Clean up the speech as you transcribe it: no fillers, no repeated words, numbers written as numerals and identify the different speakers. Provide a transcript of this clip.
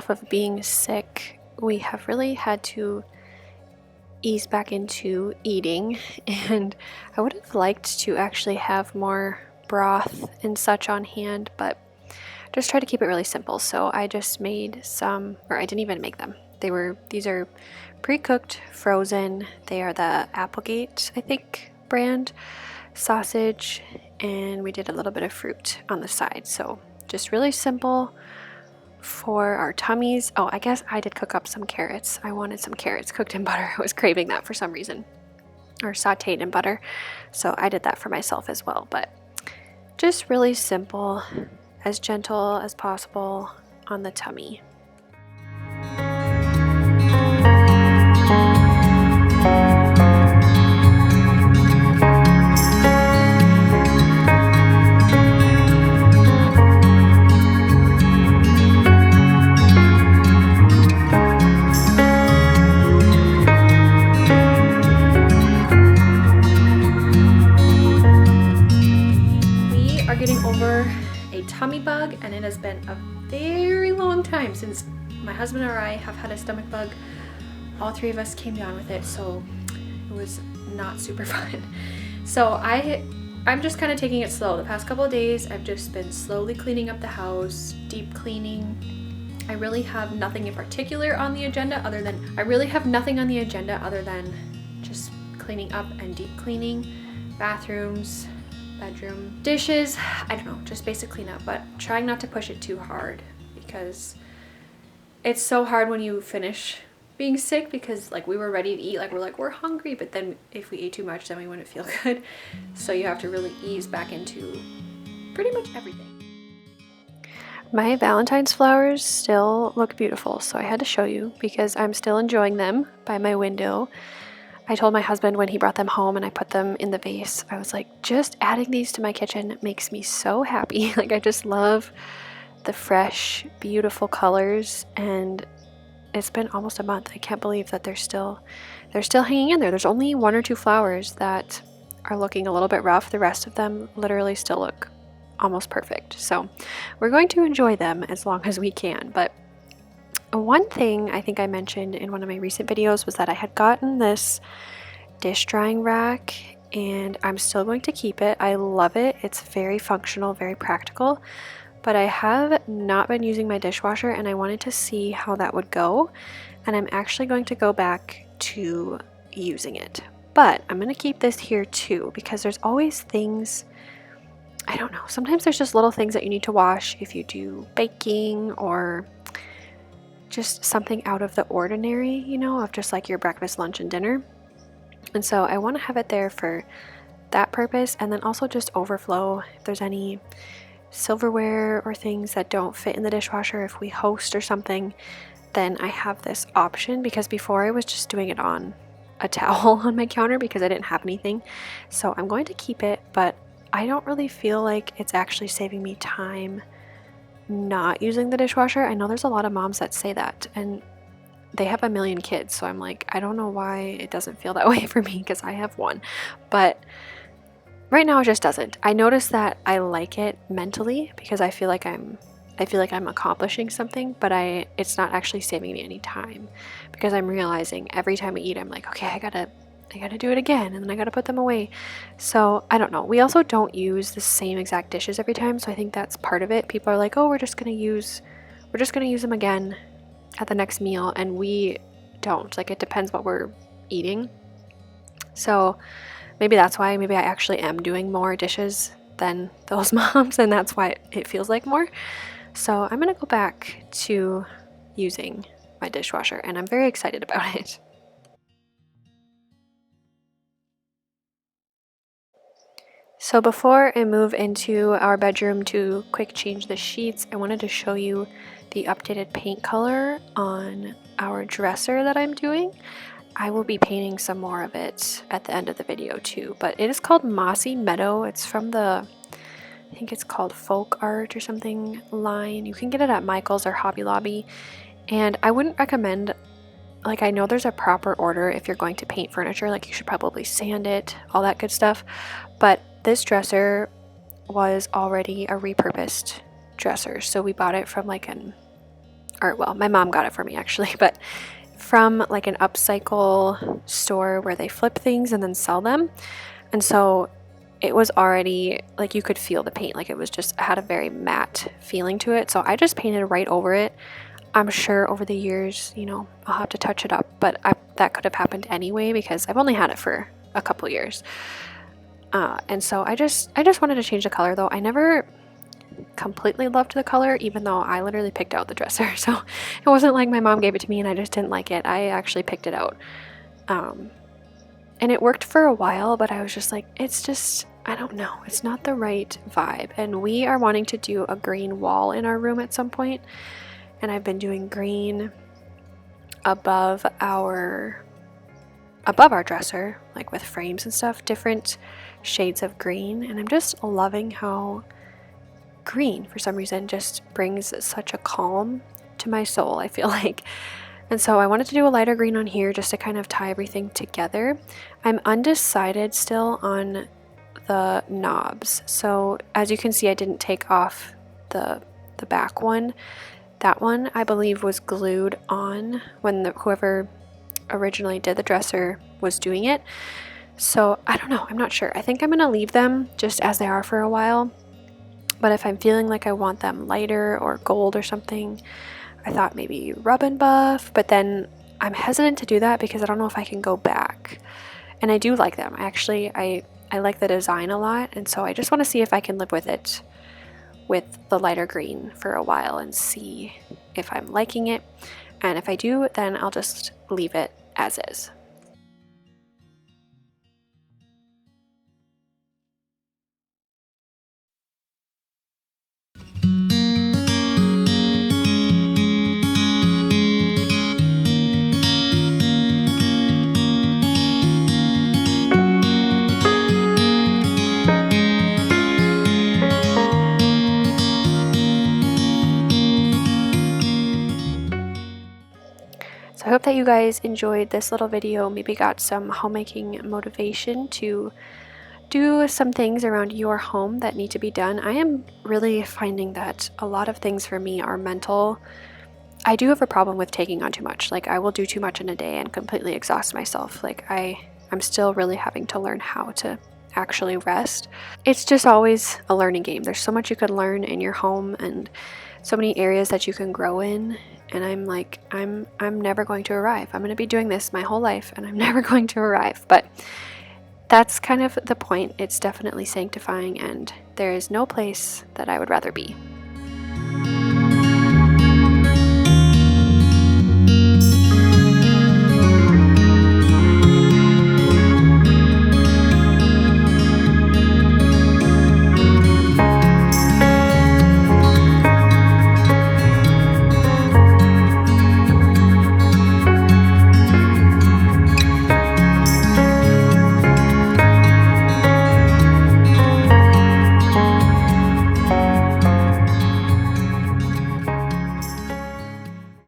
Speaker 1: off of being sick, we have really had to ease back into eating, and I would have liked to actually have more broth and such on hand, but just try to keep it really simple. So I just made some, or I didn't even make them. These are pre-cooked, frozen. They are the Applegate, I think, brand sausage, and we did a little bit of fruit on the side. So just really simple for our tummies. Oh, I guess I did cook up some carrots. I wanted some carrots cooked in butter. I was craving that for some reason, or sauteed in butter. So I did that for myself as well, but just really simple, as gentle as possible on the tummy. Getting over a tummy bug, and it has been a very long time since my husband or I have had a stomach bug. All three of us came down with it, so it was not super fun. So I'm just kind of taking it slow. The past couple of days I've just been slowly cleaning up the house, deep cleaning. I really have nothing in particular on the agenda other than just cleaning up and deep cleaning bathrooms, bedroom, dishes. I don't know, just basic cleanup, but trying not to push it too hard, because it's so hard when you finish being sick, because like we were ready to eat, we're hungry, but then if we ate too much then we wouldn't feel good. So you have to really ease back into pretty much everything. My Valentine's flowers still look beautiful, so I had to show you because I'm still enjoying them by my window. I told my husband when he brought them home and I put them in the vase, I was like, just adding these to my kitchen makes me so happy. Like, I just love the fresh, beautiful colors, and it's been almost a month. I can't believe that they're still hanging in there. There's only 1 or 2 flowers that are looking a little bit rough. The rest of them literally still look almost perfect. So we're going to enjoy them as long as we can. But one thing I think I mentioned in one of my recent videos was that I had gotten this dish drying rack, and I'm still going to keep it. I love it. It's very functional, very practical, but I have not been using my dishwasher, and I wanted to see how that would go, and I'm actually going to go back to using it. But I'm going to keep this here too, because there's always things, I don't know, sometimes there's just little things that you need to wash if you do baking or just something out of the ordinary, you know, of just like your breakfast, lunch, and dinner. And so I want to have it there for that purpose, and then also just overflow if there's any silverware or things that don't fit in the dishwasher. If we host or something, then I have this option, because before I was just doing it on a towel on my counter because I didn't have anything. So I'm going to keep it, but I don't really feel like it's actually saving me time not using the dishwasher. I know there's a lot of moms that say that, and they have a million kids, so I'm like, I don't know why it doesn't feel that way for me, because I have one, but right now it just doesn't. I notice that I like it mentally because I feel like I'm accomplishing something, but it's not actually saving me any time, because I'm realizing every time I eat I'm like, okay, I gotta do it again, and then I gotta put them away. So I don't know. We also don't use the same exact dishes every time, so I think that's part of it. People are like, oh, we're just gonna use them again at the next meal, and we don't. Like, it depends what we're eating. So maybe that's why. Maybe I actually am doing more dishes than those moms, and that's why it feels like more. So I'm gonna go back to using my dishwasher, and I'm very excited about it. So before I move into our bedroom to quick change the sheets, I wanted to show you the updated paint color on our dresser that I'm doing. I will be painting some more of it at the end of the video too, but it is called Mossy Meadow. It's from the, I think it's called Folk Art or something line. You can get it at Michael's or Hobby Lobby, and I wouldn't recommend, like, I know there's a proper order if you're going to paint furniture, like you should probably sand it, all that good stuff, but this dresser was already a repurposed dresser, so we bought it from like or well, my mom got it for me actually, but from like an upcycle store where they flip things and then sell them. And so it was already like you could feel the paint, like it was just had a very matte feeling to it. So I just painted right over it. I'm sure over the years, you know, I'll have to touch it up, but that could have happened anyway because I've only had it for a couple years. And so I just wanted to change the color, though. I never completely loved the color, even though I literally picked out the dresser. So it wasn't like my mom gave it to me and I just didn't like it. I actually picked it out. And it worked for a while, but I was just like, it's just, I don't know, it's not the right vibe. And we are wanting to do a green wall in our room at some point. And I've been doing green above our dresser, like with frames and stuff, different shades of green. And I'm just loving how green, for some reason, just brings such a calm to my soul, I feel like. And so I wanted to do a lighter green on here just to kind of tie everything together. I'm undecided still on the knobs. So as you can see, I didn't take off the back one. That one, I believe, was glued on when whoever originally did the dresser was doing it. So I don't know, I'm not sure. I think I'm gonna leave them just as they are for a while. But if I'm feeling like I want them lighter or gold or something, I thought maybe rub and buff, but then I'm hesitant to do that because I don't know if I can go back. And I do like them. Actually, I like the design a lot, and so I just want to see if I can live with it with the lighter green for a while and see if I'm liking it. And if I do, then I'll just leave it as is. So I hope that you guys enjoyed this little video, maybe got some homemaking motivation to do some things around your home that need to be done. I am really finding that a lot of things for me are mental. I do have a problem with taking on too much. Like I will do too much in a day and completely exhaust myself. Like I'm still really having to learn how to actually rest. It's just always a learning game. There's so much you could learn in your home and so many areas that you can grow in. And I'm like, I'm never going to arrive. I'm going to be doing this my whole life and I'm never going to arrive. But that's kind of the point. It's definitely sanctifying and there is no place that I would rather be.